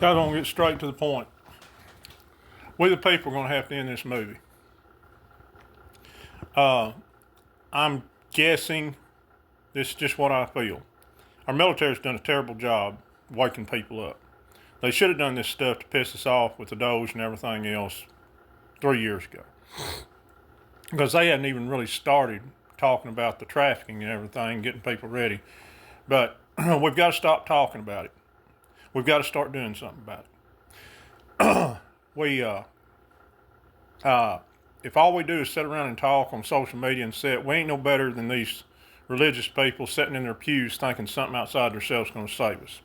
I'm going to get straight to the point. We the people are going to have to end this movie. I'm guessing this is just what I feel. Our military's done a terrible job waking people up. They should have done this stuff to piss us off with the Doge and everything else 3 years ago. Because they hadn't even really started talking about the trafficking and everything, getting people ready. But we've got to stop talking about it. We've got to start doing something about it. If all we do is sit around and talk on social media and say it, we ain't no better than these religious people sitting in their pews thinking something outside themselves is going to save us.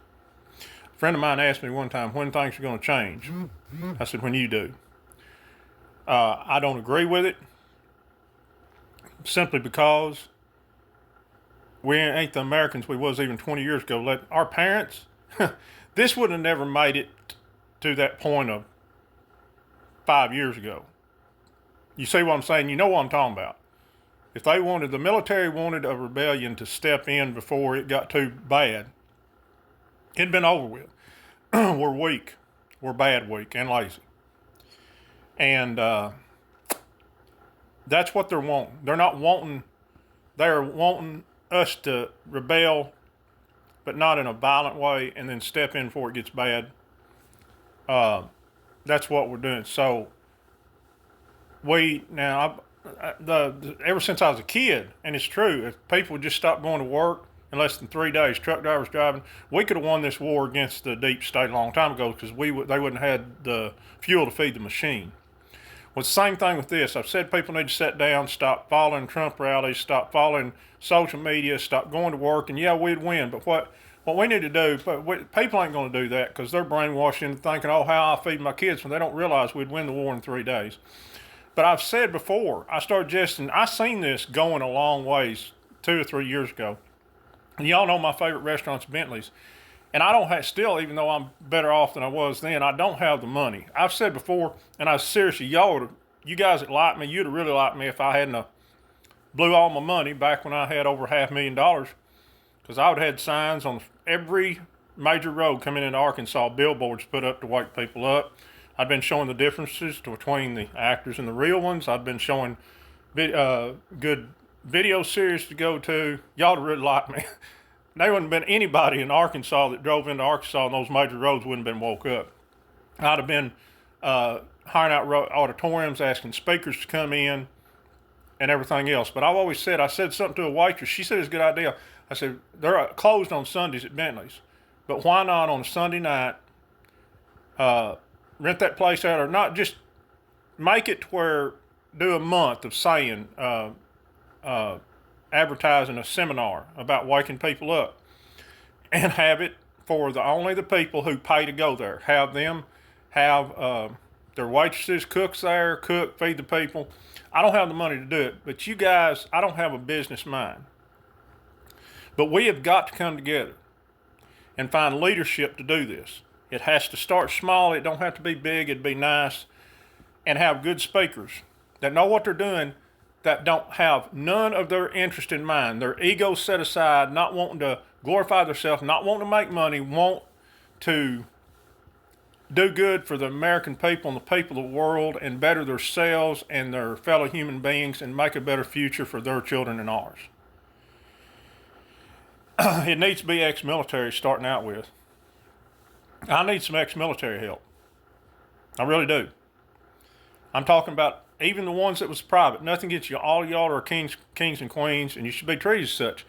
A friend of mine asked me one time, when things are going to change? I said, when you do. I don't agree with it, simply because we ain't the Americans we was even 20 years ago. Our parents, this would have never made it to that point of 5 years ago. You see what I'm saying? You know what I'm talking about. If the military wanted a rebellion to step in before it got too bad, it'd been over with. We're weak. We're bad weak and lazy. And that's what they're wanting. They're wanting us to rebel, but not in a violent way, and then step in before it gets bad. That's what we're doing. So ever since I was a kid, and it's true, if people would just stop going to work in less than 3 days, truck drivers driving, we could have won this war against the deep state a long time ago, because they wouldn't have had the fuel to feed the machine. Well, it's the same thing with this. I've said people need to sit down, stop following Trump rallies, stop following social media, stop going to work, and yeah, we'd win. But what we need to do, people ain't going to do that, because they're brainwashed into thinking, oh, how I feed my kids, when they don't realize we'd win the war in 3 days. But I've said before, I seen this going a long ways 2 or 3 years ago. And y'all know my favorite restaurant's Bentley's. And I don't still, even though I'm better off than I was then, I don't have the money. I've said before, and seriously, you guys that like me, you'd have really liked me if I hadn't blew all my money back when I had over $500,000. Because I would have had signs on every major road coming into Arkansas, billboards put up to wake people up. I've been showing the differences between the actors and the real ones. I've been showing good video series to go to. Y'all would really like me. There wouldn't have been anybody in Arkansas that drove into Arkansas on those major roads wouldn't have been woke up. I'd have been hiring out auditoriums, asking speakers to come in and everything else. But I said something to a waitress. She said it's a good idea. I said, they're closed on Sundays at Bentley's. But why not on a Sunday night rent that place out, or not just make it to where do a month of saying, advertising a seminar about waking people up, and have it for only the people who pay to go there. Have them have their waitresses, cooks there, feed the people. I don't have the money to do it, but you guys, I don't have a business mind. But we have got to come together and find leadership to do this. It has to start small. It don't have to be big. It'd be nice. And have good speakers that know what they're doing, that don't have none of their interest in mind. Their ego set aside, not wanting to glorify themselves, not wanting to make money, want to do good for the American people and the people of the world, and better themselves and their fellow human beings, and make a better future for their children and ours. It needs to be ex-military starting out with. I need some ex-military help. I really do. I'm talking about even the ones that was private. Nothing against you. All y'all are kings and queens, and you should be treated as such.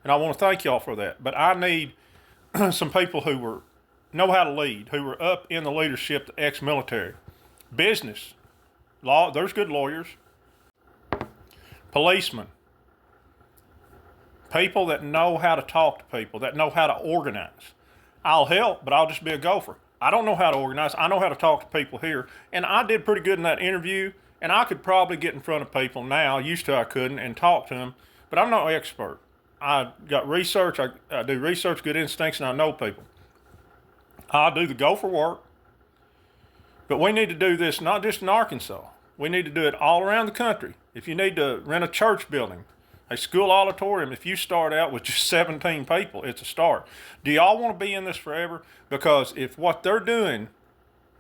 And I want to thank y'all for that. But I need some people who know how to lead, who were up in the leadership, the ex-military. Business. Law. There's good lawyers. Policemen. People that know how to talk to people, that know how to organize. I'll help, but I'll just be a gopher. I don't know how to organize. I know how to talk to people here. And I did pretty good in that interview, and I could probably get in front of people now. Used to I couldn't, and talk to them, but I'm no expert. I got research. I do research, good instincts, and I know people. I'll do the gopher work, but we need to do this not just in Arkansas. We need to do it all around the country. If you need to rent a church building, A school auditorium, if you start out with just 17 people, it's a start. Do y'all want to be in this forever? Because if what they're doing,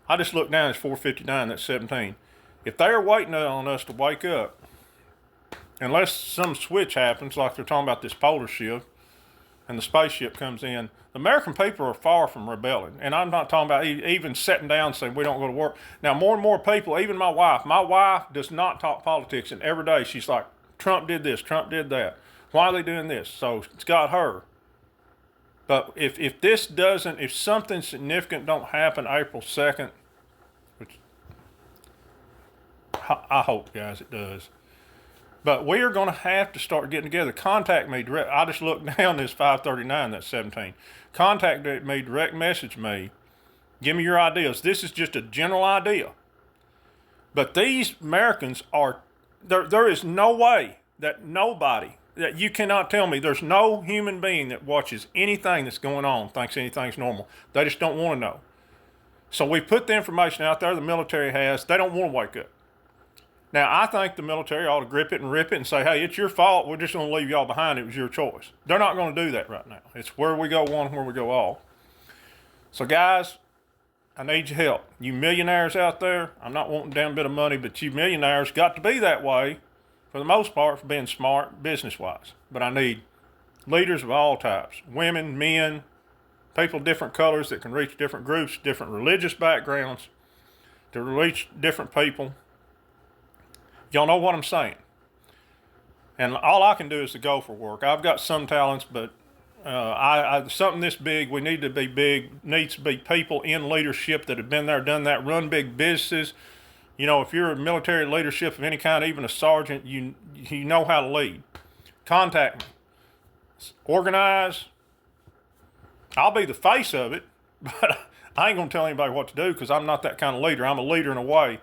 I just looked down, it's 4:59, that's 17. If they're waiting on us to wake up, unless some switch happens, like they're talking about this polar shift, and the spaceship comes in, the American people are far from rebelling. And I'm not talking about even sitting down saying we don't go to work. Now, more and more people, even my wife does not talk politics, and every day she's like, Trump did this, Trump did that. Why are they doing this? So it's got her. But if this doesn't, if something significant don't happen April 2nd, which I hope, guys, it does. But we are going to have to start getting together. Contact me direct. I just looked down this 539, that's 17. Contact me, direct message me. Give me your ideas. This is just a general idea. But these Americans are, there is no way that nobody, that you cannot tell me, there's no human being that watches anything that's going on, thinks anything's normal. They just don't want to know. So we put the information out there the military has. They don't want to wake up. Now, I think the military ought to grip it and rip it and say, hey, it's your fault. We're just going to leave y'all behind. It was your choice. They're not going to do that right now. It's where we go one, where we go all. So, guys, I need your help. You millionaires out there, I'm not wanting a damn bit of money, but you millionaires got to be that way, for the most part, for being smart business-wise. But I need leaders of all types, women, men, people of different colors that can reach different groups, different religious backgrounds, to reach different people. Y'all know what I'm saying. And all I can do is to go for work. I've got some talents, but something this big, we need to be big, needs to be people in leadership that have been there, done that, run big businesses. You know, if you're a military leadership of any kind, even a sergeant, you know how to lead. Contact me. Organize. I'll be the face of it, but I ain't going to tell anybody what to do because I'm not that kind of leader. I'm a leader in a way.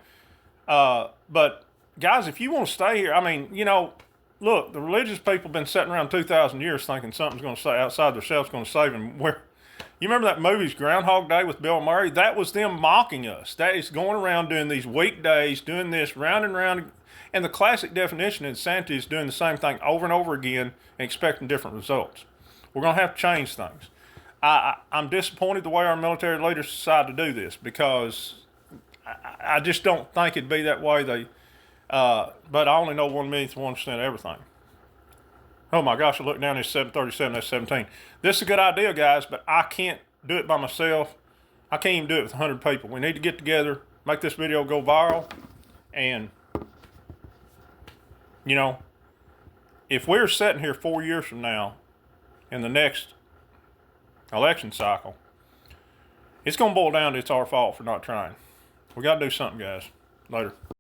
But guys, if you want to stay here, I mean, you know, look, the religious people have been sitting around 2,000 years thinking something's going to say outside themselves going to save them. Where, you remember that movie's Groundhog Day with Bill Murray? That was them mocking us. That is going around doing these weekdays, doing this round and round. And the classic definition of insanity is doing the same thing over and over again and expecting different results. We're going to have to change things. I'm disappointed the way our military leaders decided to do this because I just don't think it'd be that way. But I only know 1,000,000% of everything. Oh my gosh, I look down, it's 737, that's 17. This is a good idea, guys, but I can't do it by myself. I can't even do it with 100 people. We need to get together, make this video go viral, and, you know, if we're sitting here 4 years from now in the next election cycle, it's going to boil down to it's our fault for not trying. We got to do something, guys. Later.